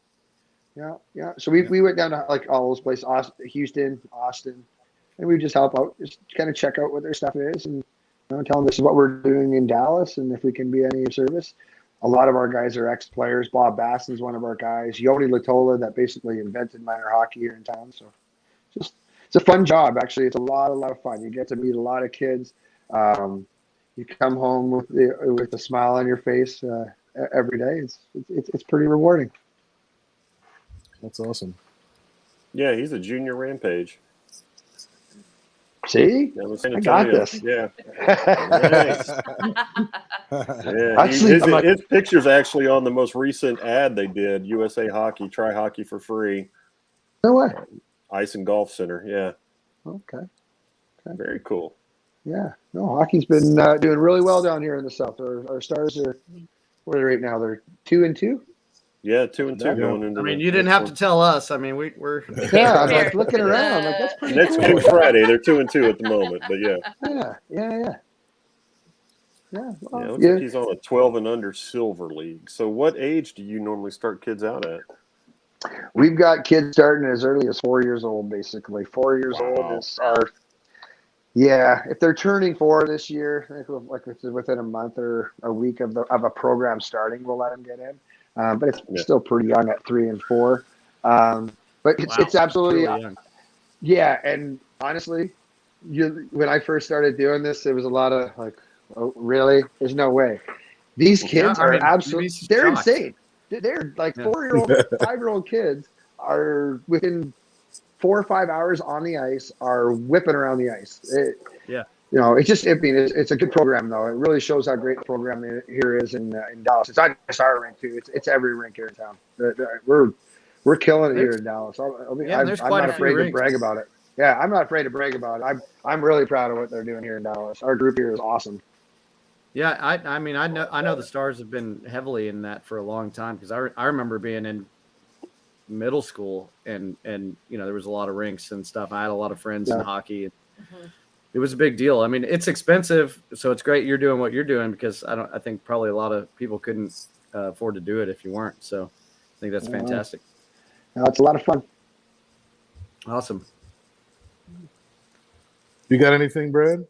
Yeah. So we went down to like all those places, Houston, Austin, and we just help out, just kind of check out what their stuff is, and tell them this is what we're doing in Dallas, and if we can be any service. A lot of our guys are ex-players. Bob Baston's one of our guys. Yoni Latola, that basically invented minor hockey here in town. So it's a fun job, actually. It's a lot of fun. You get to meet a lot of kids. You come home with a smile on your face every day. It's pretty rewarding. That's awesome. Yeah, he's a junior Rampage. See? I got this. Yeah. Nice. Yeah. Actually, his picture's actually on the most recent ad they did, USA Hockey, try hockey for free. No way. Ice and Golf Center, yeah. Okay. Very cool. Yeah. No, hockey's been doing really well down here in the South. Our Stars are, what are they right now? They're 2-2? Yeah, 2-2 going into. I mean, you didn't have to tell us. I mean, we're. Yeah, I'm like looking around. Like, that's pretty Next cool. game Friday, they're 2-2 at the moment, but yeah. Yeah. Looks like he's on a 12 and under silver league. So, what age do you normally start kids out at? We've got kids starting as early as 4 years old, basically. 4 years old is our. Yeah, if they're turning 4 this year, like within a month or a week of a program starting, we'll let them get in. But it's still pretty young at 3 and 4. But it's absolutely really young. Yeah. And honestly, when I first started doing this, there was a lot of like, oh, really? There's no way. These kids are absolutely, they're insane. They're like 4-year-old, 5-year-old kids are within 4 or 5 hours on the ice, are whipping around the ice. It's a good program, though. It really shows how great the program here is in Dallas. It's not just our rink, too. It's every rink here in town. We're killing it here in Dallas. I'm not afraid to brag about it. Yeah, I'm not afraid to brag about it. I'm really proud of what they're doing here in Dallas. Our group here is awesome. Yeah, I mean, I know the Stars have been heavily in that for a long time, because I remember being in middle school and there was a lot of rinks and stuff. I had a lot of friends in hockey. It was a big deal. I mean, it's expensive, so it's great you're doing what you're doing, because I think probably a lot of people couldn't afford to do it if you weren't. So I think that's fantastic. No, it's a lot of fun. Awesome. You got anything, Brad?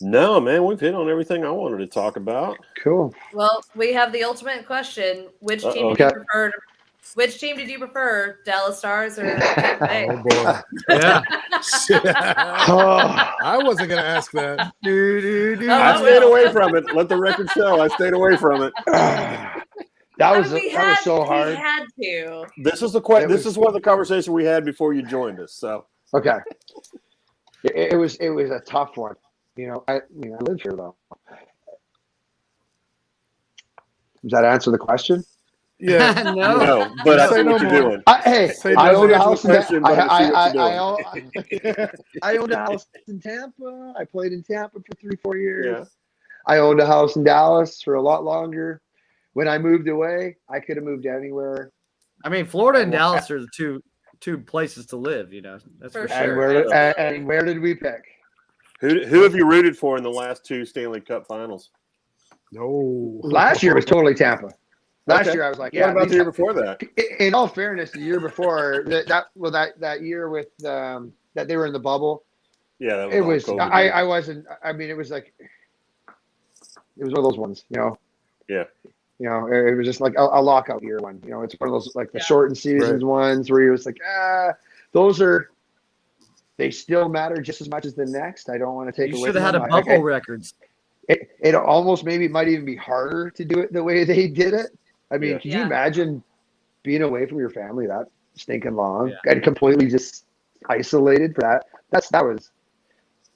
No, man, we've hit on everything I wanted to talk about. Cool. Well, we have the ultimate question. Which team did you prefer? Which team did you prefer, Dallas Stars or Tampa Bay? Oh boy, yeah. I wasn't gonna ask that. I stayed away from it. Let the record show. I stayed away from it. That was so hard. We had to. This is one of the conversations we had before you joined us. So okay, it was a tough one. I live here though. Does that answer the question? Yeah, no, but I see what you're doing. I owned a house. I owned a house in Tampa. I played in Tampa for 3-4 years. Yeah. I owned a house in Dallas for a lot longer. When I moved away, I could have moved anywhere. I mean, Florida and Dallas are the two places to live. That's for sure. And where did we pick? Who have you rooted for in the last 2 Stanley Cup Finals? No. Last year was totally Tampa. Last year I was like, what about the year before that? In all fairness, the year before that year with that they were in the bubble. Yeah, that was I wasn't. I mean, it was like it was one of those ones, Yeah. It was just like a lockout year one. It's one of those like the shortened seasons ones where you're just like, they still matter just as much as the next. I don't want to take away. You should have had a bubble records. It almost maybe might even be harder to do it the way they did it. I mean, can you imagine being away from your family that stinking long and completely just isolated for that? That was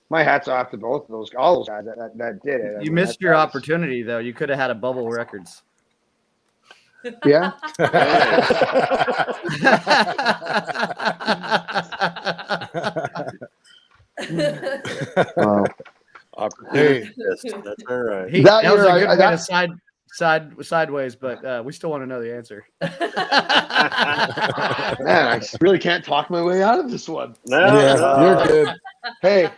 my hat's off to both of all those guys that did it. You missed your opportunity though. You could have had a bubble records. Yeah. Wow. Opportunity test. That's all right. That was a good way to sideways, but we still want to know the answer. Man, I really can't talk my way out of this one. No, you're good. Hey,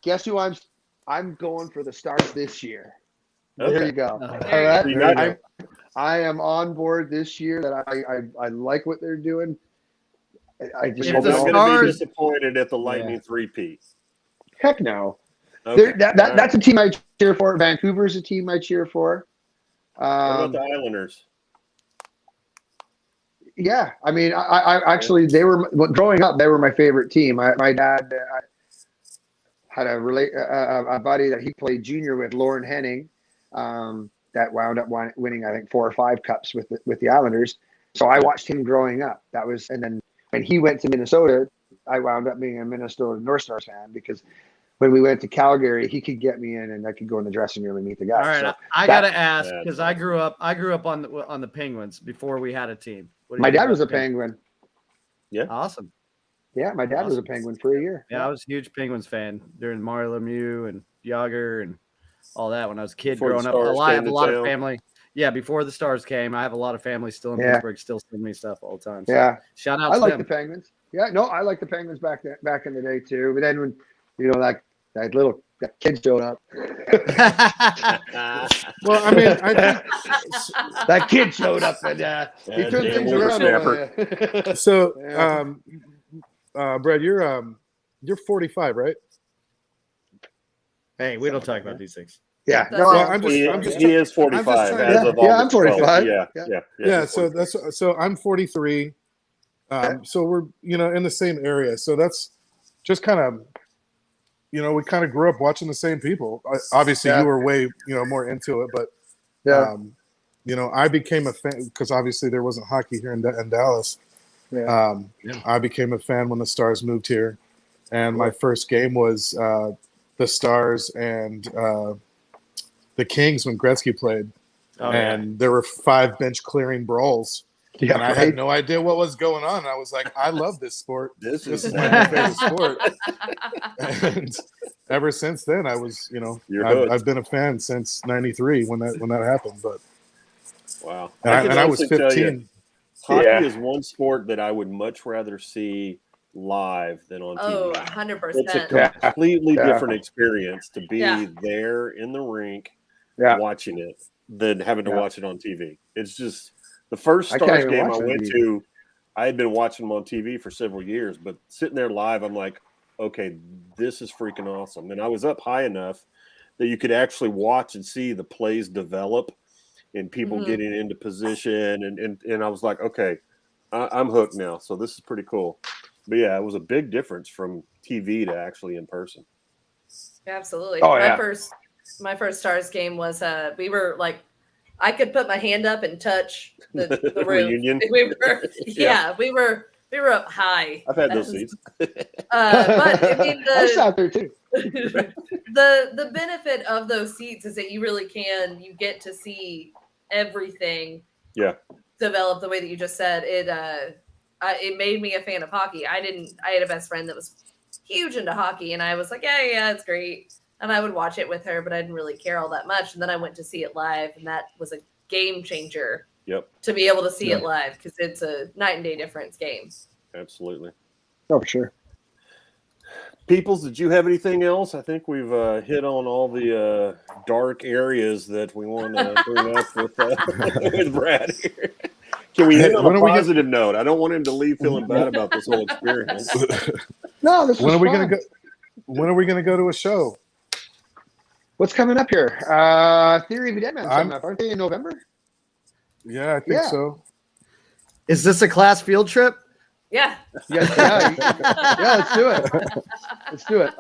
guess who I'm going for the Stars this year. Okay. There you go. All right. I am on board this year. That I like what they're doing. I just I'm the not going Stars- to be disappointed at the Lightning 3-peat. Heck no. Okay. That's a team I cheer for. Vancouver's a team I cheer for. What about the Islanders? Yeah, I mean, I actually growing up. They were my favorite team. My dad had a buddy that he played junior with, Lauren Henning, that wound up winning I think 4 or 5 cups with the Islanders. So I watched him growing up. And then when he went to Minnesota, I wound up being a Minnesota North Stars fan because when we went to Calgary, he could get me in, and I could go in the dressing room and meet the guys. All right, so I gotta ask because I grew up on the Penguins before we had a team. My dad was a Penguin. Yeah, awesome. Yeah, my dad was a Penguin for a year. Yeah, I was a huge Penguins fan during Mario Lemieux and Yager and all that when I was a kid Before growing up. I have a lot of family. Yeah, before the Stars came, I have a lot of family still in Pittsburgh, still send me stuff all the time. So yeah, shout out. I to like them. the Penguins. Yeah, no, I like the Penguins back in the day too. But then when that kid showed up. Well, I mean, I think that kid showed up and he turned things around over there. So, Brad, you're 45, right? Hey, we don't talk about these things. Yeah, no, I'm just. He is 45. I'm 45. Yeah. So I'm 43. So we're in the same area. So that's just kind of. We kind of grew up watching the same people. Obviously, you were way, more into it, but, I became a fan because obviously there wasn't hockey here in Dallas. I became a fan when the Stars moved here, and my first game was the Stars and the Kings when Gretzky played, there were 5 bench clearing brawls. Yeah, and I had no idea what was going on. I was like, I love this sport. This is my favorite sport. And ever since then, I was, I've been a fan since '93 when that happened. But wow, and I was 15. Hockey is one sport that I would much rather see live than on TV. Oh, 100%. It's a completely different experience to be there in the rink watching it than having to watch it on TV. It's just. The first Stars game I went to, I had been watching them on TV for several years, but sitting there live, I'm like, okay, this is freaking awesome. And I was up high enough that you could actually watch and see the plays develop and people getting into position. And I was like, okay, I'm hooked now. So this is pretty cool. But yeah, it was a big difference from TV to actually in person. Absolutely. Oh, my first Stars game was we were like, I could put my hand up and touch the roof. Reunion. We were up high. I've had those seats. But I mean, I sat there too. the benefit of those seats is that you get to see everything. Yeah. Develop the way that you just said. It made me a fan of hockey. I had a best friend that was huge into hockey, and I was like, yeah, it's great. And I would watch it with her, but I didn't really care all that much. And then I went to see it live, and that was a game changer. Yep. To be able to see it live because it's a night and day difference game. Absolutely. Oh, for sure. Peoples, did you have anything else? I think we've hit on all the dark areas that we want to bring up with Brad here. Can we hit on a positive note? I don't want him to leave feeling bad about this whole experience. No, this when are we going to go? When are we going to go to a show? What's coming up here? Theory of a Dead Man coming up. Aren't they in November? Yeah, I think so. Is this a class field trip? Yeah. Yeah, let's do it. Let's do it.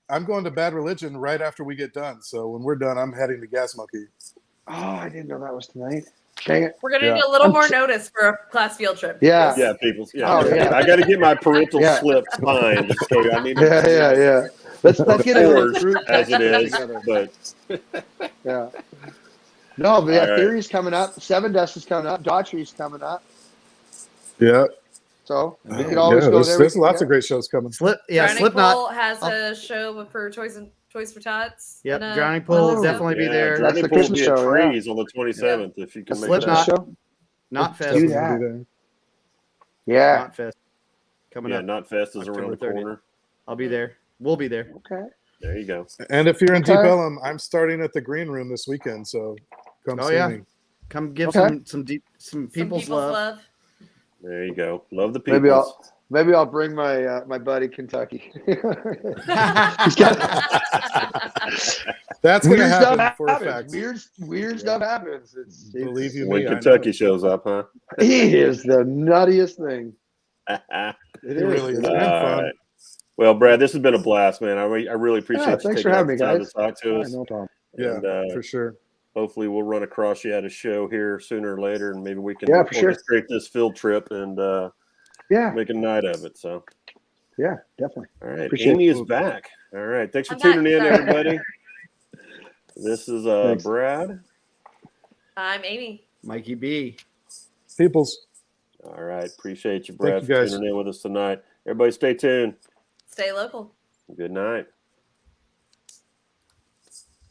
I'm going to Bad Religion right after we get done. So when we're done, I'm heading to Gas Monkey. Oh, I didn't know that was tonight. Dang it. We're gonna need a little more notice for a class field trip. Yeah. Yeah, Peoples. Yeah. Oh, yeah. I got to get my parental slip signed. So I need yeah. Let's get it as it is, but yeah. No, but yeah, All right. Theory's coming up. Seven Dust is coming up. Daughtry's coming up. Yeah. So we could always go there. There's lots of great shows coming. Slipknot. Pool has a show for Toys for Tots. Yep, and, Drowning Pool will also- definitely be there. That's Drowning the Pool will Christmas be show, at yeah. Trees on the 27th if you can That's make the that. Christmas show. Not Fest. Do Definitely that. be there. Yeah. Not Fest. Coming Yeah, up. Not Fest is October around the 30th. corner. I'll be there. We'll be there. Okay. There you go. And if you're in Okay. Deep Ellum, I'm starting at the Green Room this weekend, so come Oh, see yeah. me. Come give Okay. some people's love. There you go. Love the people. Maybe I'll bring my my buddy Kentucky. He's That's going to weird stuff happen for a happens. fact. Weird stuff happens. Believe you When me, I Kentucky know. shows up, huh? He is the nuttiest thing. It really is. All It's been fun. right. Well, Brad, this has been a blast, man. I really appreciate you Thanks taking for having me, the time guys. to talk to us. No problem. Yeah, And, for sure. hopefully we'll run across you at a show here sooner or later, and maybe we can Yeah, for sure. orchestrate this field trip and make a night of it. So, yeah, definitely. all right, Appreciate Amy it. is back. All right, thanks for I'm tuning back. in, Sorry. everybody. This is Thanks. Brad. I'm Amy. Mikey B. Peoples. All right, appreciate you, Brad, Thank you, for guys. tuning in with us tonight. Everybody, stay tuned. Stay local. Good night.